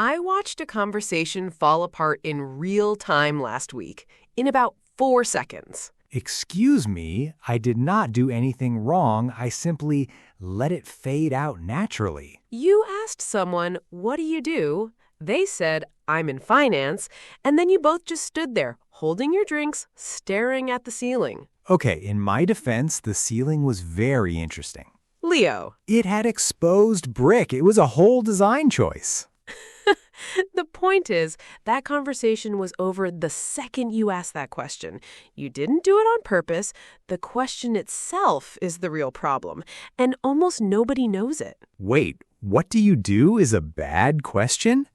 I watched a conversation fall apart in real time last week, in about 4 seconds. Excuse me, I did not do anything wrong. I simply let it fade out naturally. You asked someone, "What do you do?" They said, "I'm in finance," and then you both just stood there, holding your drinks, staring at the ceiling. Okay, in my defense, the ceiling was very interesting. Leo. It had exposed brick. It was a whole design choice. The point is, that conversation was over the second you asked that question. You didn't do it on purpose. The question itself is the real problem, and almost nobody knows it. Wait, what do you do is a bad question?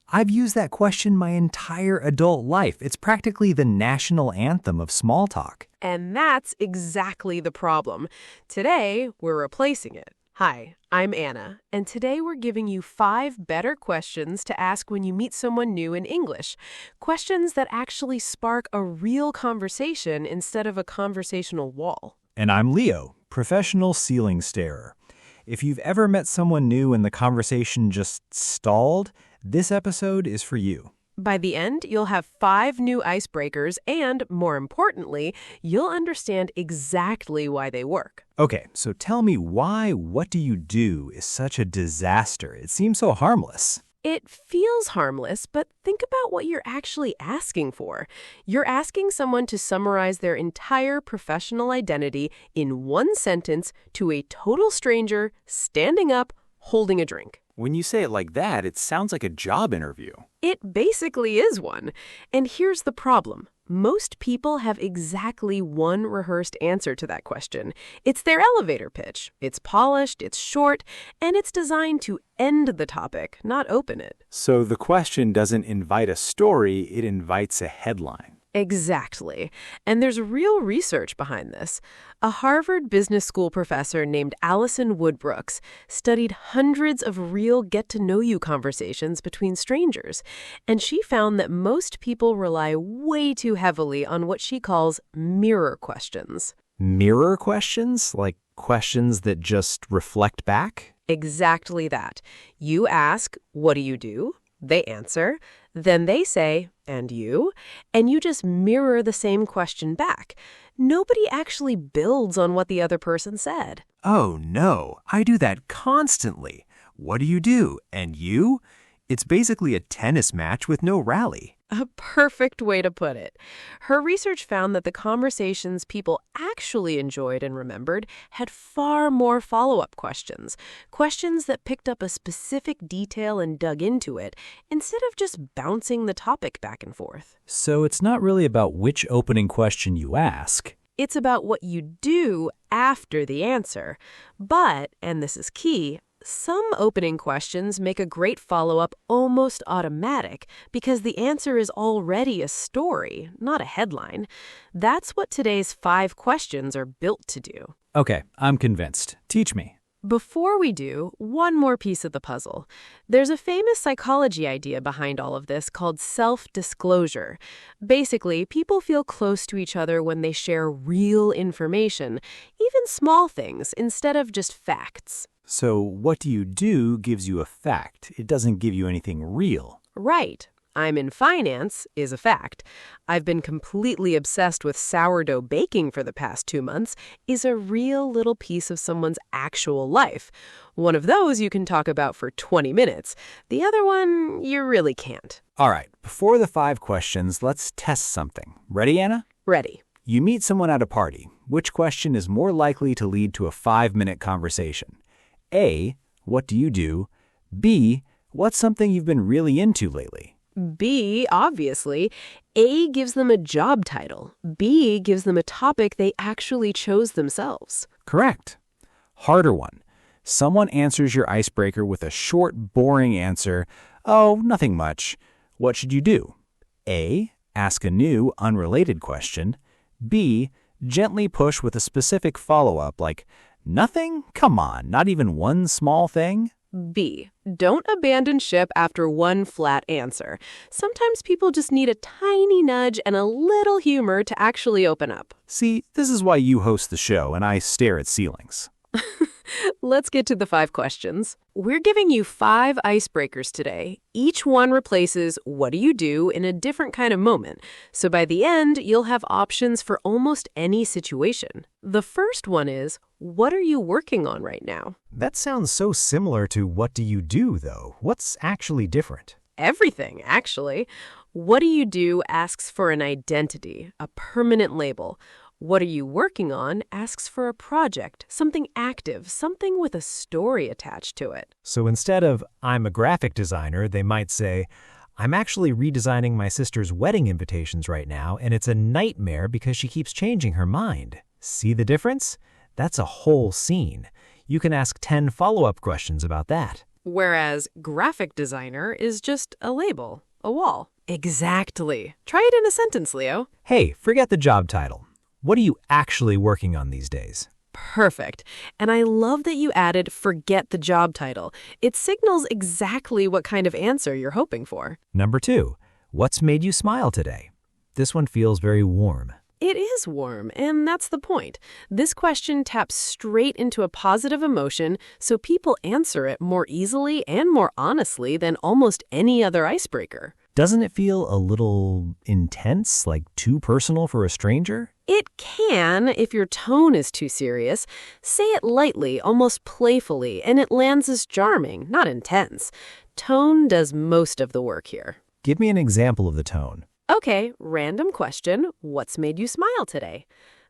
I've used that question my entire adult life. It's practically the national anthem of small talk. And that's exactly the problem. Today, we're replacing it. Hi, I'm Anna, and today we're giving you 5 better questions to ask when you meet someone new in English. Questions that actually spark a real conversation instead of a conversational wall. And I'm Leo, professional ceiling starer. If you've ever met someone new and the conversation just stalled, this episode is for you. By the end, you'll have 5 new icebreakers and, more importantly, you'll understand exactly why they work. Okay, so tell me why "what do you do" is such a disaster. It seems so harmless. It feels harmless, but think about what you're actually asking for. You're asking someone to summarize their entire professional identity in one sentence to a total stranger, standing up, holding a drink. When you say it like that, it sounds like a job interview. It basically is one. And here's the problem. Most people have exactly one rehearsed answer to that question. It's their elevator pitch. It's polished, it's short, and it's designed to end the topic, not open it. So the question doesn't invite a story, it invites a headline. Exactly. And there's real research behind this. A Harvard Business School professor named Allison Woodbrooks studied hundreds of real get-to-know-you conversations between strangers, and she found that most people rely way too heavily on what she calls mirror questions. Mirror questions? Like questions that just reflect back? Exactly that. You ask, "What do you do?" They answer. Then they say, "And you?" And you just mirror the same question back. Nobody actually builds on what the other person said. Oh no, I do that constantly. What do you do? And you? It's basically a tennis match with no rally. A perfect way to put it. Her research found that the conversations people actually enjoyed and remembered had far more follow-up questions, questions that picked up a specific detail and dug into it, instead of just bouncing the topic back and forth. So it's not really about which opening question you ask. It's about what you do after the answer. But, and this is key, some opening questions make a great follow-up almost automatic because the answer is already a story, not a headline. That's what today's 5 questions are built to do. Okay, I'm convinced. Teach me. Before we do, one more piece of the puzzle. There's a famous psychology idea behind all of this called self-disclosure. Basically, people feel close to each other when they share real information, even small things, instead of just facts. So what do you do gives you a fact. It doesn't give you anything real. Right. I'm in finance is a fact. I've been completely obsessed with sourdough baking for the past 2 months is a real little piece of someone's actual life. One of those you can talk about for 20 minutes. The other one, you really can't. All right, before the 5 questions, let's test something. Ready, Anna? Ready. You meet someone at a party. Which question is more likely to lead to a 5-minute conversation? A, what do you do? B, what's something you've been really into lately? B, obviously. A gives them a job title. B gives them a topic they actually chose themselves. Correct. Harder one. Someone answers your icebreaker with a short, boring answer. Oh, nothing much. What should you do? A, ask a new, unrelated question. B, gently push with a specific follow-up like, nothing? Come on, not even one small thing? B, don't abandon ship after one flat answer. Sometimes people just need a tiny nudge and a little humor to actually open up. See, this is why you host the show and I stare at ceilings. Let's get to the 5 questions. We're giving you 5 icebreakers today. Each one replaces what do you do in a different kind of moment. So by the end, you'll have options for almost any situation. The first one is, what are you working on right now? That sounds so similar to what do you do, though. What's actually different? Everything, actually. What do you do asks for an identity, a permanent label. What are you working on asks for a project, something active, something with a story attached to it. So instead of, I'm a graphic designer, they might say, I'm actually redesigning my sister's wedding invitations right now, and it's a nightmare because she keeps changing her mind. See the difference? That's a whole scene. You can ask 10 follow-up questions about that. Whereas graphic designer is just a label, a wall. Exactly. Try it in a sentence, Leo. Hey, forget the job title. What are you actually working on these days? Perfect. And I love that you added forget the job title. It signals exactly what kind of answer you're hoping for. Number 2, what's made you smile today? This one feels very warm. It is warm, and that's the point. This question taps straight into a positive emotion, so people answer it more easily and more honestly than almost any other icebreaker. Doesn't it feel a little intense, like too personal for a stranger? It can, if your tone is too serious. Say it lightly, almost playfully, and it lands as charming, not intense. Tone does most of the work here. Give me an example of the tone. Okay, random question. What's made you smile today?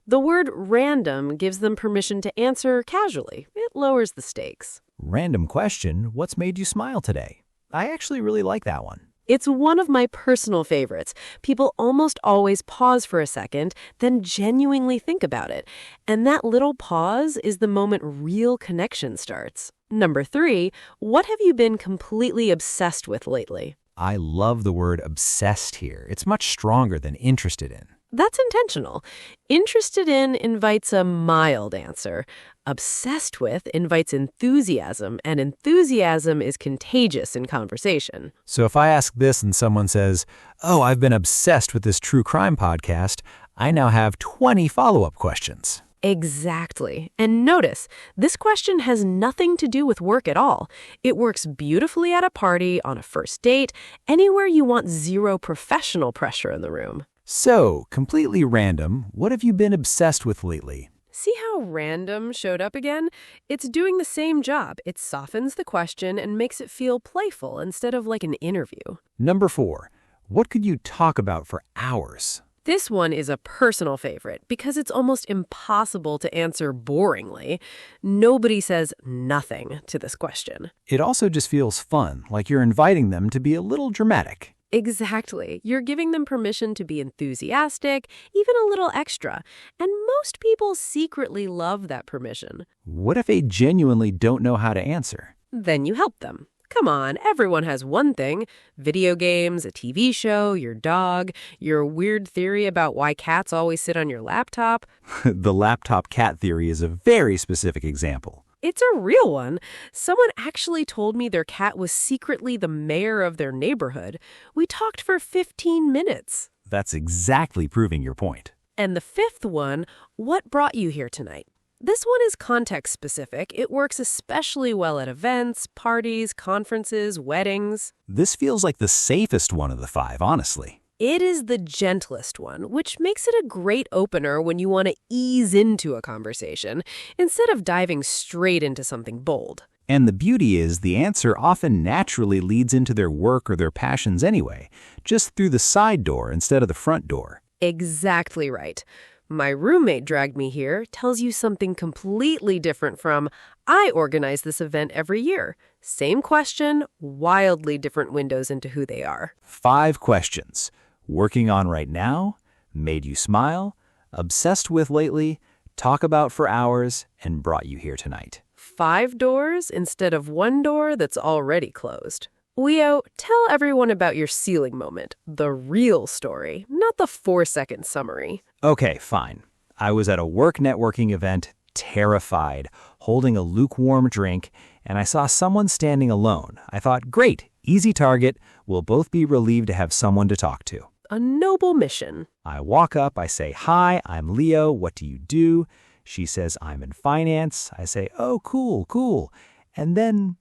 The word random gives them permission to answer casually. It lowers the stakes. Random question, what's made you smile today? I actually really like that one. It's one of my personal favorites. People almost always pause for a second, then genuinely think about it. And that little pause is the moment real connection starts. Number 3, what have you been completely obsessed with lately? I love the word obsessed here. It's much stronger than interested in. That's intentional. Interested in invites a mild answer. Obsessed with invites enthusiasm, and enthusiasm is contagious in conversation. So if I ask this and someone says, oh, I've been obsessed with this true crime podcast, I now have 20 follow-up questions. Exactly. And notice, this question has nothing to do with work at all. It works beautifully at a party, on a first date, anywhere you want zero professional pressure in the room. So, completely random, what have you been obsessed with lately? See how random showed up again? It's doing the same job. It softens the question and makes it feel playful instead of like an interview. Number 4, what could you talk about for hours? This one is a personal favorite because it's almost impossible to answer boringly. Nobody says nothing to this question. It also just feels fun, like you're inviting them to be a little dramatic. Exactly. You're giving them permission to be enthusiastic, even a little extra. And most people secretly love that permission. What if they genuinely don't know how to answer? Then you help them. Come on, everyone has one thing. Video games, a TV show, your dog, your weird theory about why cats always sit on your laptop. The laptop cat theory is a very specific example. It's a real one. Someone actually told me their cat was secretly the mayor of their neighborhood. We talked for 15 minutes. That's exactly proving your point. And the 5th one, what brought you here tonight? This one is context-specific. It works especially well at events, parties, conferences, weddings. This feels like the safest one of the 5, honestly. It is the gentlest one, which makes it a great opener when you want to ease into a conversation instead of diving straight into something bold. And the beauty is the answer often naturally leads into their work or their passions anyway, just through the side door instead of the front door. Exactly right. My roommate dragged me here tells you something completely different from, I organize this event every year. Same question, wildly different windows into who they are. 5 questions. Working on right now, made you smile, obsessed with lately, talk about for hours, and brought you here tonight. 5 doors instead of 1 door that's already closed. Leo, tell everyone about your ceiling moment, the real story, not the 4-second summary. Okay, fine. I was at a work networking event, terrified, holding a lukewarm drink, and I saw someone standing alone. I thought, great, easy target. We'll both be relieved to have someone to talk to. A noble mission. I walk up, I say, hi, I'm Leo, what do you do? She says, I'm in finance. I say, oh, cool, cool. And then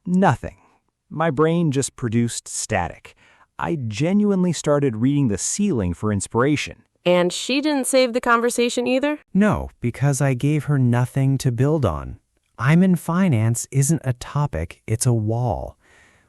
nothing. My brain just produced static. I genuinely started reading the ceiling for inspiration. And she didn't save the conversation either? No, because I gave her nothing to build on. I'm in finance isn't a topic, it's a wall.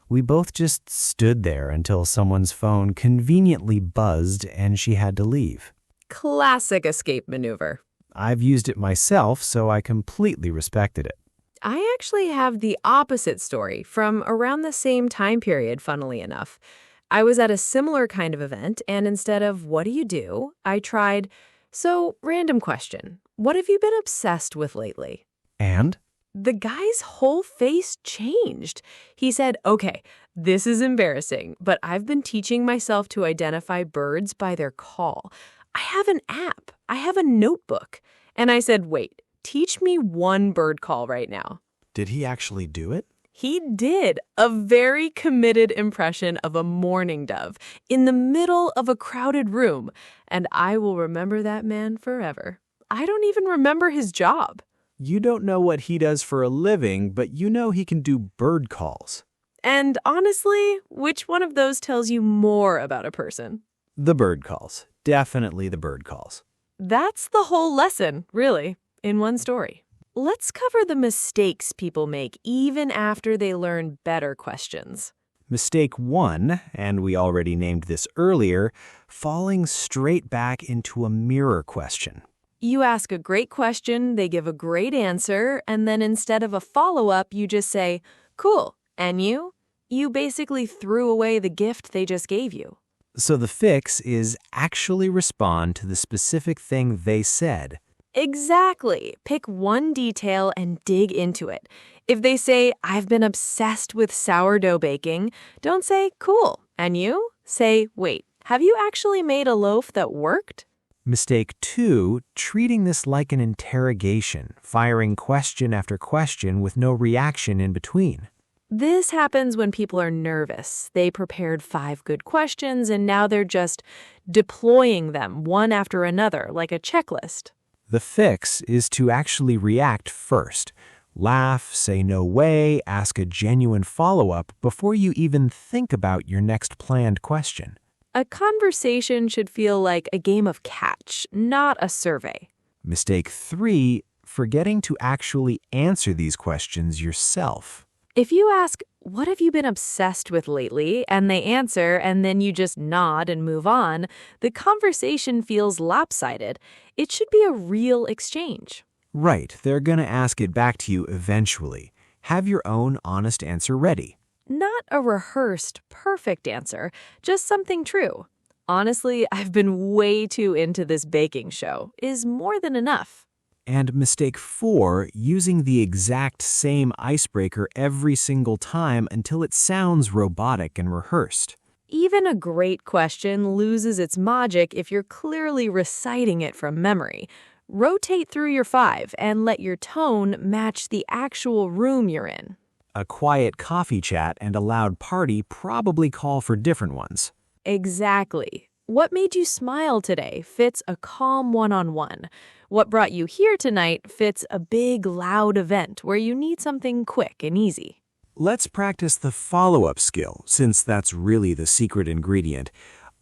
We both just stood there until someone's phone conveniently buzzed and she had to leave. Classic escape maneuver. I've used it myself, so I completely respected it. I actually have the opposite story from around the same time period, funnily enough. I was at a similar kind of event, and instead of what do you do, I tried, so random question, what have you been obsessed with lately? And? The guy's whole face changed. He said, okay, this is embarrassing, but I've been teaching myself to identify birds by their call. I have an app. I have a notebook. And I said, wait, teach me one bird call right now. Did he actually do it? He did a very committed impression of a mourning dove in the middle of a crowded room. And I will remember that man forever. I don't even remember his job. You don't know what he does for a living, but you know he can do bird calls. And honestly, which one of those tells you more about a person? The bird calls. Definitely the bird calls. That's the whole lesson, really, in one story. Let's cover the mistakes people make even after they learn better questions. Mistake 1, and we already named this earlier, falling straight back into a mirror question. You ask a great question, they give a great answer, and then instead of a follow-up, you just say, cool, and you? You basically threw away the gift they just gave you. So the fix is actually respond to the specific thing they said. Exactly. Pick one detail and dig into it. If they say, I've been obsessed with sourdough baking, don't say, cool, and you? Say, wait, have you actually made a loaf that worked? Mistake 2, treating this like an interrogation, firing question after question with no reaction in between. This happens when people are nervous. They prepared 5 good questions and now they're just deploying them one after another like a checklist. The fix is to actually react first. Laugh, say no way, ask a genuine follow-up before you even think about your next planned question. A conversation should feel like a game of catch, not a survey. Mistake 3, forgetting to actually answer these questions yourself. If you ask, what have you been obsessed with lately, and they answer, and then you just nod and move on, the conversation feels lopsided. It should be a real exchange. Right, they're going to ask it back to you eventually. Have your own honest answer ready. Not a rehearsed, perfect answer, just something true. Honestly, I've been way too into this baking show, is more than enough. And mistake 4, using the exact same icebreaker every single time until it sounds robotic and rehearsed. Even a great question loses its magic if you're clearly reciting it from memory. Rotate through your 5 and let your tone match the actual room you're in. A quiet coffee chat and a loud party probably call for different ones. Exactly. What made you smile today fits a calm one-on-one. What brought you here tonight fits a big, loud event where you need something quick and easy. Let's practice the follow-up skill, since that's really the secret ingredient.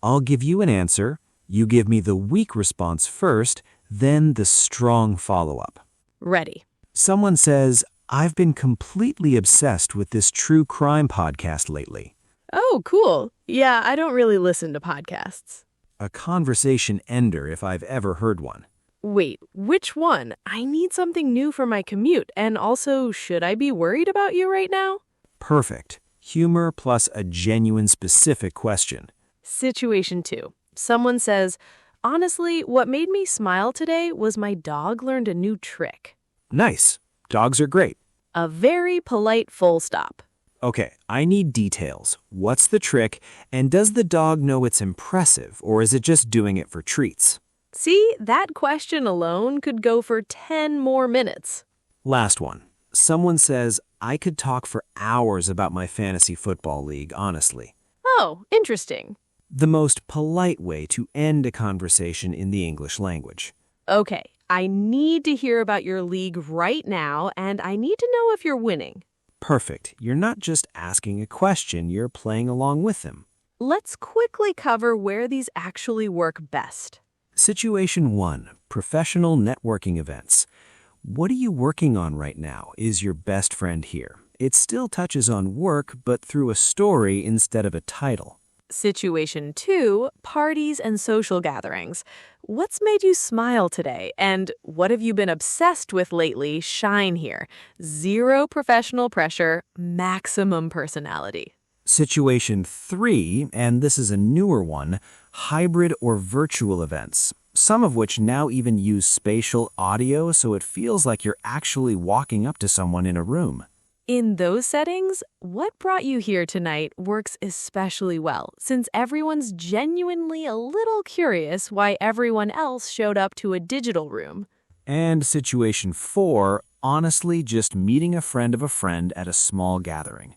I'll give you an answer, you give me the weak response first, then the strong follow-up. Ready. Someone says, I've been completely obsessed with this true crime podcast lately. Oh, cool. Yeah, I don't really listen to podcasts. A conversation ender if I've ever heard one. Wait, which one? I need something new for my commute, and also, should I be worried about you right now? Perfect. Humor plus a genuine specific question. Situation 2. Someone says, honestly, what made me smile today was my dog learned a new trick. Nice. Dogs are great. A very polite full stop. Okay, I need details. What's the trick, and does the dog know it's impressive, or is it just doing it for treats? See, that question alone could go for 10 more minutes. Last one. Someone says, I could talk for hours about my fantasy football league, honestly. Oh, interesting. The most polite way to end a conversation in the English language. Okay, I need to hear about your league right now, and I need to know if you're winning. Perfect. You're not just asking a question, you're playing along with them. Let's quickly cover where these actually work best. Situation 1, professional networking events. What are you working on right now is your best friend here. It still touches on work, but through a story instead of a title. Situation 2, parties and social gatherings. What's made you smile today? And what have you been obsessed with lately? Shine here. Zero professional pressure, maximum personality. Situation 3, and this is a newer one, hybrid or virtual events, some of which now even use spatial audio so it feels like you're actually walking up to someone in a room. In those settings, what brought you here tonight works especially well, since everyone's genuinely a little curious why everyone else showed up to a digital room. And situation 4, honestly just meeting a friend of a friend at a small gathering.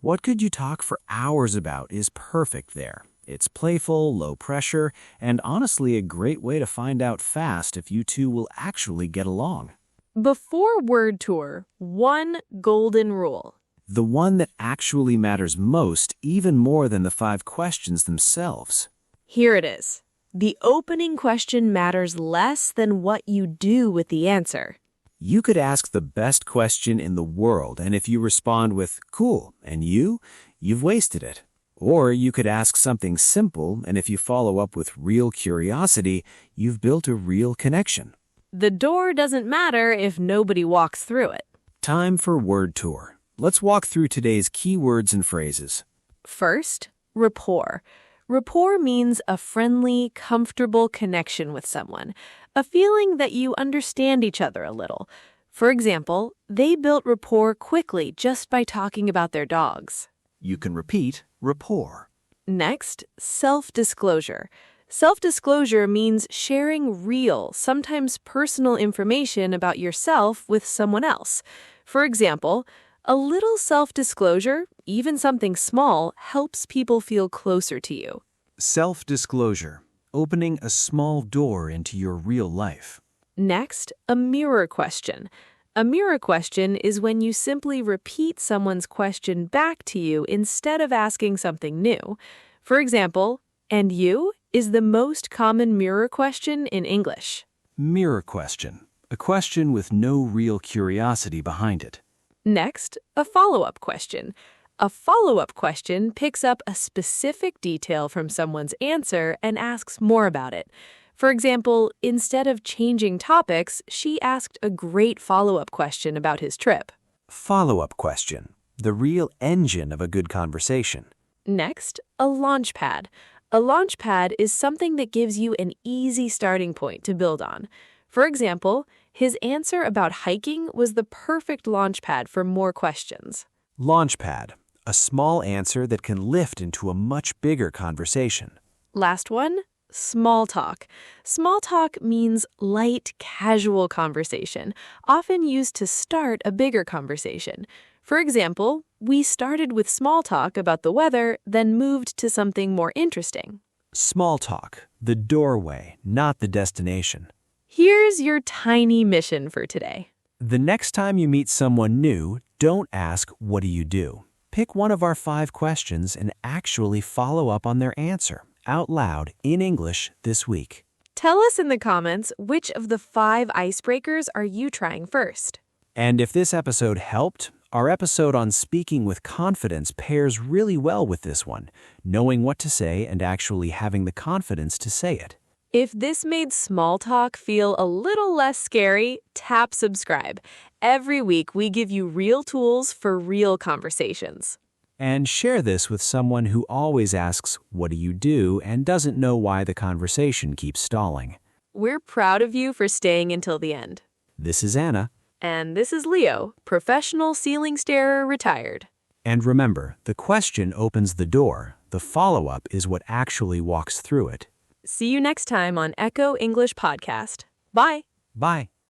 What could you talk for hours about is perfect there. It's playful, low pressure, and honestly a great way to find out fast if you two will actually get along. Before word tour, one golden rule. The one that actually matters most, even more than the 5 questions themselves. Here it is. The opening question matters less than what you do with the answer. You could ask the best question in the world, and if you respond with, cool, and you've wasted it. Or you could ask something simple, and if you follow up with real curiosity, you've built a real connection. The door doesn't matter if nobody walks through it. Time for word tour. Let's walk through today's key words and phrases. First, rapport. Rapport means a friendly, comfortable connection with someone, a feeling that you understand each other a little. For example, they built rapport quickly just by talking about their dogs. You can repeat rapport. Next, self-disclosure. Self-disclosure means sharing real, sometimes personal information about yourself with someone else. For example, a little self-disclosure, even something small, helps people feel closer to you. Self-disclosure. Opening a small door into your real life. Next, a mirror question. A mirror question is when you simply repeat someone's question back to you instead of asking something new. For example, "And you?" is the most common mirror question in English. Mirror question. A question with no real curiosity behind it. Next, a follow-up question. A follow-up question picks up a specific detail from someone's answer and asks more about it. For example, instead of changing topics, she asked a great follow-up question about his trip. Follow-up question. The real engine of a good conversation. Next, a launch pad. A launch pad is something that gives you an easy starting point to build on. For example, his answer about hiking was the perfect launch pad for more questions. Launch pad. A small answer that can lift into a much bigger conversation. Last one, small talk. Small talk means light, casual conversation, often used to start a bigger conversation. For example, we started with small talk about the weather, then moved to something more interesting. Small talk. The doorway, not the destination. Here's your tiny mission for today. The next time you meet someone new, don't ask, "What do you do?" Pick one of our 5 questions and actually follow up on their answer out loud in English this week. Tell us in the comments which of the 5 icebreakers are you trying first. And if this episode helped, our episode on speaking with confidence pairs really well with this one, knowing what to say and actually having the confidence to say it. If this made small talk feel a little less scary, tap subscribe. Every week we give you real tools for real conversations. And share this with someone who always asks, "What do you do?" and doesn't know why the conversation keeps stalling. We're proud of you for staying until the end. This is Anna. And this is Leo, professional ceiling starer retired. And remember, the question opens the door. The follow-up is what actually walks through it. See you next time on Echo English Podcast. Bye. Bye.